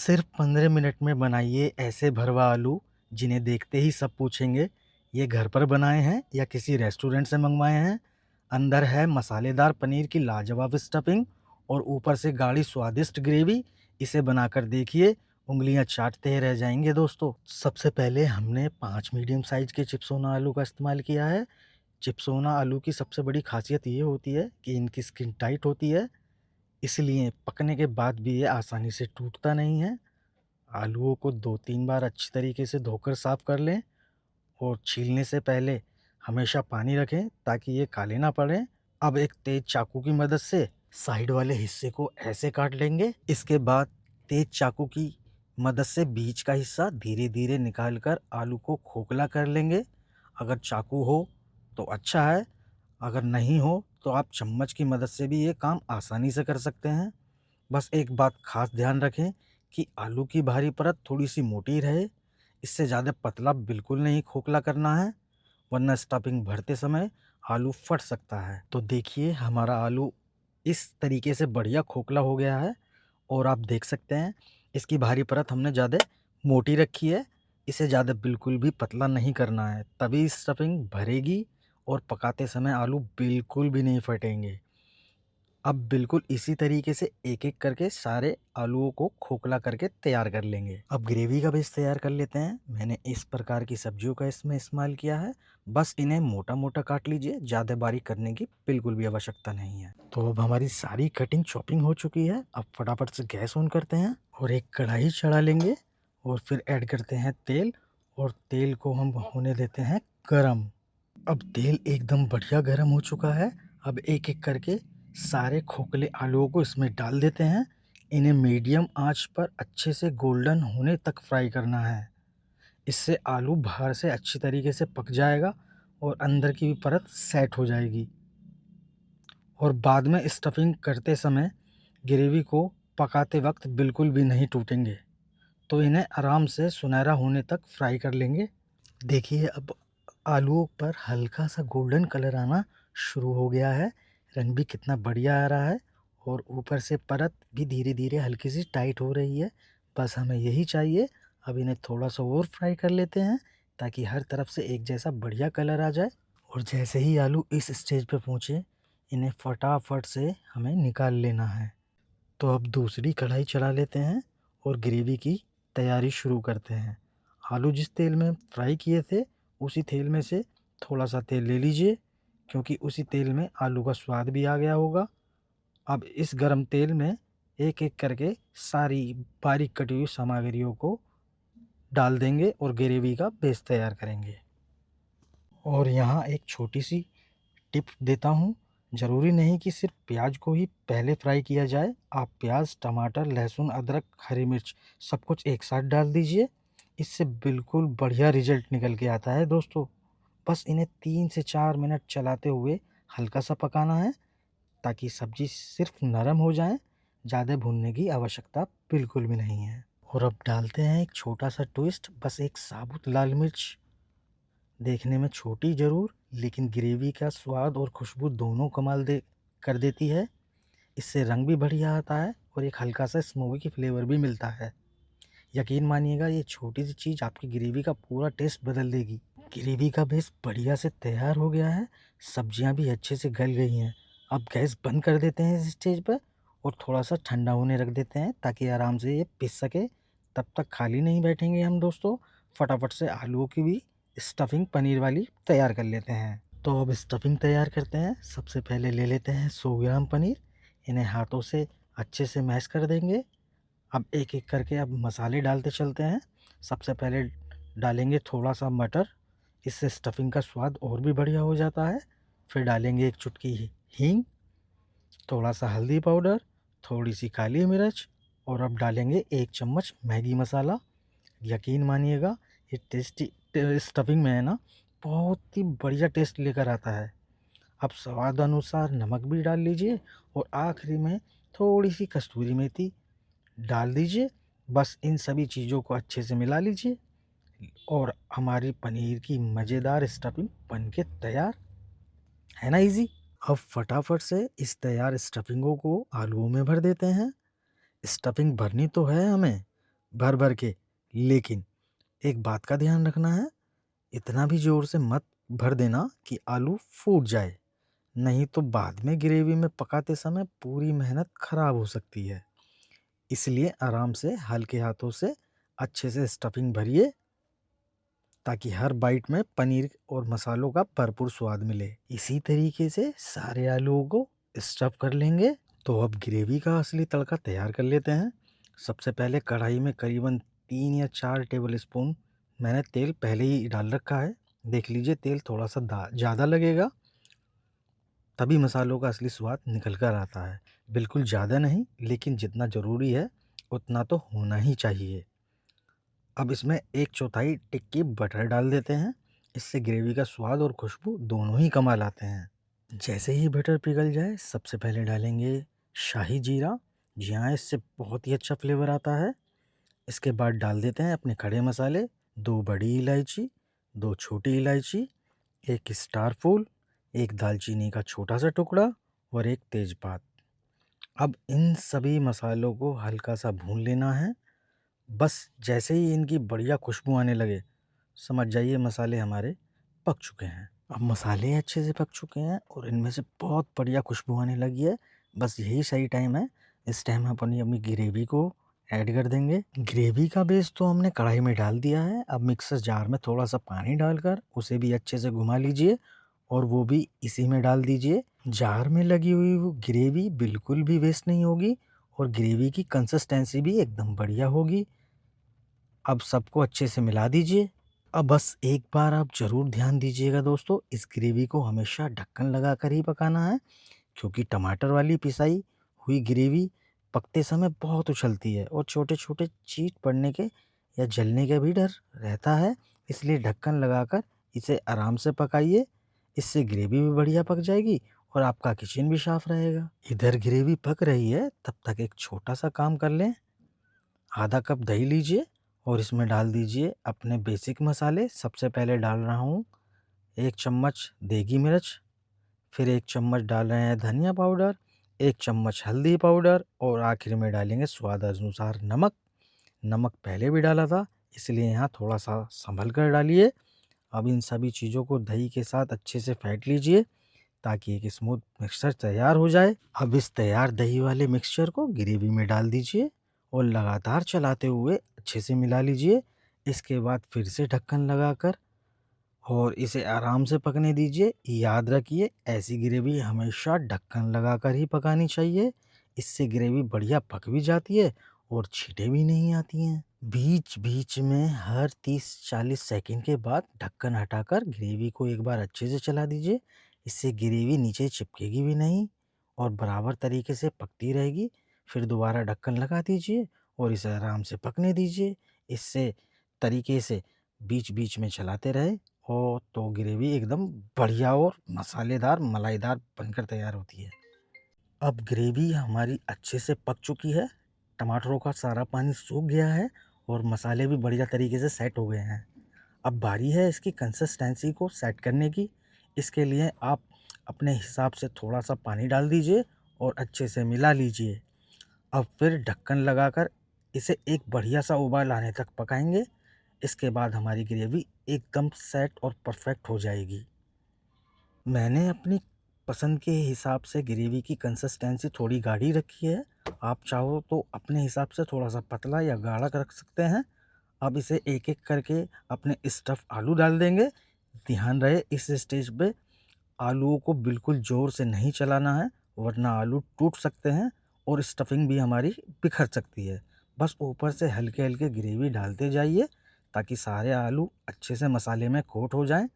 सिर्फ 15 मिनट में बनाइए ऐसे भरवा आलू जिन्हें देखते ही सब पूछेंगे ये घर पर बनाए हैं या किसी रेस्टोरेंट से मंगवाए हैं। अंदर है मसालेदार पनीर की लाजवाब स्टफिंग और ऊपर से गाढ़ी स्वादिष्ट ग्रेवी। इसे बनाकर देखिए, उंगलियां चाटते रह जाएंगे दोस्तों। सबसे पहले हमने 5 मीडियम साइज के चिप्सोना आलू का इस्तेमाल किया है। चिप्सोना आलू की सबसे बड़ी खासियत ये होती है कि इनकी स्किन टाइट होती है, इसलिए पकने के बाद भी ये आसानी से टूटता नहीं है। आलूओं को 2-3 बार अच्छी तरीके से धोकर साफ कर लें और छीलने से पहले हमेशा पानी रखें ताकि ये काले ना पड़े। अब एक तेज चाकू की मदद से साइड वाले हिस्से को ऐसे काट लेंगे। इसके बाद तेज चाकू की मदद से बीच का हिस्सा धीरे धीरे निकालकर आलू को खोखला कर लेंगे। अगर चाकू हो तो अच्छा है, अगर नहीं हो तो आप चम्मच की मदद से भी ये काम आसानी से कर सकते हैं। बस एक बात खास ध्यान रखें कि आलू की बाहरी परत थोड़ी सी मोटी रहे। इससे ज़्यादा पतला बिल्कुल नहीं खोखला करना है, वरना स्टफिंग भरते समय आलू फट सकता है। तो देखिए, हमारा आलू इस तरीके से बढ़िया खोखला हो गया है और आप देख सकते हैं इसकी बाहरी परत हमने ज़्यादा मोटी रखी है। इसे ज़्यादा बिल्कुल भी पतला नहीं करना है, तभी स्टफिंग भरेगी और पकाते समय आलू बिल्कुल भी नहीं फटेंगे। अब बिल्कुल इसी तरीके से एक-एक करके सारे आलूओं को खोखला करके तैयार कर लेंगे। अब ग्रेवी का बेस तैयार कर लेते हैं। मैंने इस प्रकार की सब्जियों का इसमें इस्तेमाल किया है। बस इन्हें मोटा-मोटा काट लीजिए, ज़्यादा बारीक करने की बिल्कुल भी आवश्यकता नहीं है। तो अब हमारी सारी कटिंग चॉपिंग हो चुकी है। अब फटाफट से गैस ऑन करते हैं और एक कढ़ाई चढ़ा लेंगे और फिर ऐड करते हैं तेल और तेल को हम होने देते हैं गरम। अब तेल एकदम बढ़िया गरम हो चुका है। अब एक-एक करके सारे खोखले आलूओं को इसमें डाल देते हैं। इन्हें मीडियम आंच पर अच्छे से गोल्डन होने तक फ्राई करना है। इससे आलू बाहर से अच्छी तरीके से पक जाएगा और अंदर की भी परत सेट हो जाएगी। और बाद में स्टफिंग करते समय ग्रेवी को पकाते वक्त बिल्कुल भी नहीं टूटेंगे। तो इन्हें आराम से सुनहरा होने तक फ्राई कर लेंगे। देखिए, अब आलूओं पर हल्का सा गोल्डन कलर आना शुरू हो गया है। रंग भी कितना बढ़िया आ रहा है और ऊपर से परत भी धीरे धीरे हल्की सी टाइट हो रही है। बस हमें यही चाहिए। अब इन्हें थोड़ा सा और फ्राई कर लेते हैं ताकि हर तरफ से एक जैसा बढ़िया कलर आ जाए। और जैसे ही आलू इस स्टेज पे पहुँचे, इन्हें फटाफट से हमें निकाल लेना है। तो अब दूसरी कढ़ाई चढ़ा लेते हैं और ग्रेवी की तैयारी शुरू करते हैं। आलू जिस तेल में फ्राई किए थे, उसी तेल में से थोड़ा सा तेल ले लीजिए, क्योंकि उसी तेल में आलू का स्वाद भी आ गया होगा। अब इस गरम तेल में एक-एक करके सारी बारीक कटी हुई सामग्रियों को डाल देंगे और ग्रेवी का बेस तैयार करेंगे। और यहाँ एक छोटी सी टिप देता हूँ, ज़रूरी नहीं कि सिर्फ प्याज को ही पहले फ्राई किया जाए। आप प्याज, टमाटर, लहसुन, अदरक, हरी मिर्च सब कुछ एक साथ डाल दीजिए। इससे बिल्कुल बढ़िया रिजल्ट निकल के आता है दोस्तों। बस इन्हें 3 से 4 मिनट चलाते हुए हल्का सा पकाना है ताकि सब्ज़ी सिर्फ नरम हो जाए, ज़्यादा भूनने की आवश्यकता बिल्कुल भी नहीं है। और अब डालते हैं एक छोटा सा ट्विस्ट, बस एक साबुत लाल मिर्च। देखने में छोटी ज़रूर, लेकिन ग्रेवी का स्वाद और खुशबू दोनों कमाल दे कर देती है। इससे रंग भी बढ़िया आता है और एक हल्का सा स्मोकी फ्लेवर भी मिलता है। यकीन मानिएगा, ये छोटी सी चीज़ आपकी ग्रेवी का पूरा टेस्ट बदल देगी। ग्रेवी का बेस बढ़िया से तैयार हो गया है, सब्जियां भी अच्छे से गल गई हैं। अब गैस बंद कर देते हैं इस स्टेज पर और थोड़ा सा ठंडा होने रख देते हैं ताकि आराम से ये पिस सके। तब तक खाली नहीं बैठेंगे हम दोस्तों, फटाफट से आलूओं की भी स्टफिंग पनीर वाली तैयार कर लेते हैं। तो अब स्टफिंग तैयार करते हैं। सबसे पहले ले लेते हैं 100 ग्राम पनीर। इन्हें हाथों से अच्छे से मैश कर देंगे। अब एक-एक करके अब मसाले डालते चलते हैं। सबसे पहले डालेंगे थोड़ा सा मटर, इससे स्टफिंग का स्वाद और भी बढ़िया हो जाता है। फिर डालेंगे एक चुटकी हींग, थोड़ा सा हल्दी पाउडर, थोड़ी सी काली मिर्च और अब डालेंगे 1 चम्मच मैगी मसाला। यकीन मानिएगा, ये टेस्टी स्टफिंग में है ना, बहुत ही बढ़िया टेस्ट लेकर आता है। अब स्वाद अनुसार नमक भी डाल लीजिए और आखिरी में थोड़ी सी कस्तूरी मेथी डाल दीजिए। बस इन सभी चीज़ों को अच्छे से मिला लीजिए और हमारी पनीर की मज़ेदार स्टफिंग बन के तैयार। है ना इजी। अब फटाफट से इस तैयार स्टफिंगों को आलूओं में भर देते हैं। स्टफिंग भरनी तो है हमें, भर भर के। लेकिन एक बात का ध्यान रखना है, इतना भी ज़ोर से मत भर देना कि आलू फूट जाए, नहीं तो बाद में ग्रेवी में पकाते समय पूरी मेहनत खराब हो सकती है। इसलिए आराम से हल्के हाथों से अच्छे से स्टफिंग भरिए, ताकि हर बाइट में पनीर और मसालों का भरपूर स्वाद मिले। इसी तरीके से सारे आलूओं को स्टफ कर लेंगे। तो अब ग्रेवी का असली तड़का तैयार कर लेते हैं। सबसे पहले कढ़ाई में करीबन 3 या 4 टेबल स्पून मैंने तेल पहले ही डाल रखा है। देख लीजिए, तेल थोड़ा सा ज़्यादा लगेगा, तभी मसालों का असली स्वाद निकल कर आता है। बिल्कुल ज़्यादा नहीं, लेकिन जितना ज़रूरी है उतना तो होना ही चाहिए। अब इसमें 1/4 टिक्की बटर डाल देते हैं। इससे ग्रेवी का स्वाद और खुशबू दोनों ही कमाल आते हैं। जैसे ही बटर पिघल जाए, सबसे पहले डालेंगे शाही जीरा। जी हाँ, इससे बहुत ही अच्छा फ्लेवर आता है। इसके बाद डाल देते हैं अपने खड़े मसाले, 2 बड़ी इलायची, 2 छोटी इलायची, 1 स्टार फूल, 1 दालचीनी का छोटा सा टुकड़ा और 1 तेजपात। अब इन सभी मसालों को हल्का सा भून लेना है। बस जैसे ही इनकी बढ़िया खुशबू आने लगे, समझ जाइए मसाले हमारे पक चुके हैं। अब मसाले अच्छे से पक चुके हैं और इनमें से बहुत बढ़िया खुशबू आने लगी है। बस यही सही टाइम है। इस टाइम हम अपनी ग्रेवी को ऐड कर देंगे। ग्रेवी का बेस तो हमने कढ़ाई में डाल दिया है। अब मिक्सर जार में थोड़ा सा पानी डालकर उसे भी अच्छे से घुमा लीजिए और वो भी इसी में डाल दीजिए। जार में लगी हुई वो ग्रेवी बिल्कुल भी वेस्ट नहीं होगी और ग्रेवी की कंसिस्टेंसी भी एकदम बढ़िया होगी। अब सबको अच्छे से मिला दीजिए। अब बस एक बार आप ज़रूर ध्यान दीजिएगा दोस्तों, इस ग्रेवी को हमेशा ढक्कन लगाकर ही पकाना है, क्योंकि टमाटर वाली पिसाई हुई ग्रेवी पकते समय बहुत उछलती है और छोटे-छोटे चीट पड़ने के या जलने का भी डर रहता है। इसलिए ढक्कन लगाकर इसे आराम से पकाइए। इससे ग्रेवी भी बढ़िया पक जाएगी और आपका किचन भी साफ रहेगा। इधर ग्रेवी पक रही है, तब तक एक छोटा-सा काम कर लें। आधा कप दही लीजिए और इसमें डाल दीजिए अपने बेसिक मसाले। सबसे पहले डाल रहा हूँ 1 चम्मच देगी मिर्च, फिर 1 चम्मच डाल रहे हैं धनिया पाउडर, 1 चम्मच हल्दी पाउडर और आखिर में डालेंगे स्वाद अनुसार नमक। नमक पहले भी डाला था, इसलिए यहाँ थोड़ा-सा सँभल कर डालिए। अब इन सभी चीज़ों को दही के साथ अच्छे से फेंट लीजिए, ताकि एक स्मूथ मिक्सचर तैयार हो जाए। अब इस तैयार दही वाले मिक्सचर को ग्रेवी में डाल दीजिए और लगातार चलाते हुए अच्छे से मिला लीजिए। इसके बाद फिर से ढक्कन लगाकर और इसे आराम से पकने दीजिए। याद रखिए, ऐसी ग्रेवी हमेशा ढक्कन लगाकर ही पकानी चाहिए। इससे ग्रेवी बढ़िया पक भी जाती है और छींटे भी नहीं आती हैं। बीच-बीच में हर 30-40 सेकंड के बाद ढक्कन हटाकर ग्रेवी को एक बार अच्छे से चला दीजिए। इससे ग्रेवी नीचे चिपकेगी भी नहीं और बराबर तरीके से पकती रहेगी। फिर दोबारा ढक्कन लगा दीजिए और इसे आराम से पकने दीजिए। इससे तरीके से बीच-बीच में चलाते रहे और तो ग्रेवी एकदम बढ़िया और मसालेदार, मलाईदार बनकर तैयार होती है। अब ग्रेवी हमारी अच्छे से पक चुकी है, टमाटरों का सारा पानी सूख गया है और मसाले भी बढ़िया तरीके से सेट हो गए हैं। अब बारी है इसकी कंसिस्टेंसी को सेट करने की। इसके लिए आप अपने हिसाब से थोड़ा-सा पानी डाल दीजिए और अच्छे से मिला लीजिए। अब फिर ढक्कन लगाकर इसे एक बढ़िया-सा उबाल आने तक पकाएँगे। इसके बाद हमारी ग्रेवी एकदम सेट और परफेक्ट हो जाएगी। मैंने अपनी पसंद के हिसाब से ग्रेवी की कंसिस्टेंसी थोड़ी गाढ़ी रखी है। आप चाहो तो अपने हिसाब से थोड़ा-सा पतला या गाढ़ा रख सकते हैं। अब इसे एक-एक करके अपने स्टफ़ आलू डाल देंगे। ध्यान रहे, इस स्टेज पे आलूओं को बिल्कुल ज़ोर से नहीं चलाना है, वरना आलू टूट सकते हैं और स्टफिंग भी हमारी बिखर सकती है। बस ऊपर से हल्के-हल्के ग्रेवी डालते जाइए, ताकि सारे आलू अच्छे से मसाले में कोट हो जाएँ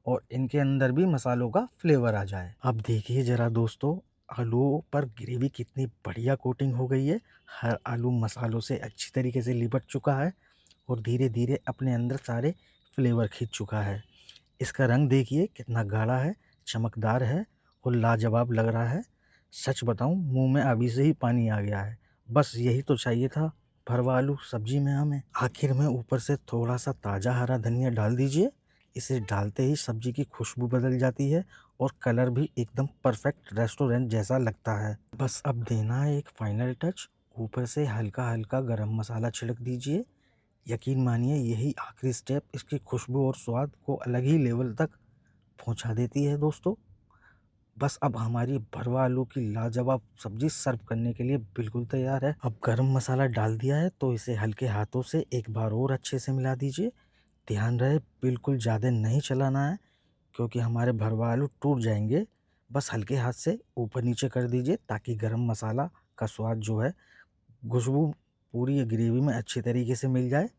और इनके अंदर भी मसालों का फ्लेवर आ जाए। अब देखिए ज़रा दोस्तों, आलूओं पर ग्रेवी कितनी बढ़िया कोटिंग हो गई है। हर आलू मसालों से अच्छी तरीके से लिपट चुका है और धीरे-धीरे अपने अंदर सारे फ्लेवर खींच चुका है। इसका रंग देखिए कितना गाढ़ा है, चमकदार है और लाजवाब लग रहा है। सच बताऊँ, मुँह में अभी से ही पानी आ गया है। बस यही तो चाहिए था भरवा आलू सब्ज़ी में हमें। आखिर में ऊपर से थोड़ा-सा ताज़ा हरा धनिया डाल दीजिए। इसे डालते ही सब्ज़ी की खुशबू बदल जाती है और कलर भी एकदम परफेक्ट रेस्टोरेंट जैसा लगता है। बस अब देना है एक फाइनल टच। ऊपर से हल्का-हल्का गरम मसाला छिड़क दीजिए। यकीन मानिए यही आखिरी स्टेप इसकी खुशबू और स्वाद को अलग ही लेवल तक पहुंचा देती है दोस्तों। बस अब हमारी भरवा आलू की लाजवाब सब्जी सर्व करने के लिए बिल्कुल तैयार है। अब गरम मसाला डाल दिया है तो इसे हल्के हाथों से एक बार और अच्छे से मिला दीजिए। ध्यान रहे बिल्कुल ज़्यादा नहीं चलाना है क्योंकि हमारे भरवा आलू टूट जाएंगे। बस हल्के हाथ से ऊपर नीचे कर दीजिए ताकि गरम मसाला का स्वाद जो है, खुशबू पूरी ग्रेवी में अच्छी तरीके से मिल जाए।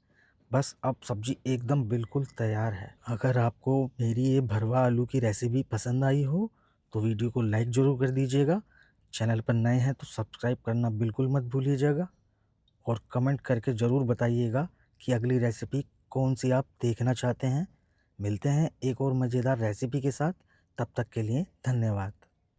बस अब सब्जी एकदम बिल्कुल तैयार है। अगर आपको मेरी ये भरवा आलू की रेसिपी पसंद आई हो तो वीडियो को लाइक ज़रूर कर दीजिएगा। चैनल पर नए हैं तो सब्सक्राइब करना बिल्कुल मत भूलिएगा और कमेंट करके ज़रूर बताइएगा कि अगली रेसिपी कौन सी आप देखना चाहते हैं। मिलते हैं एक और मज़ेदार रेसिपी के साथ, तब तक के लिए धन्यवाद।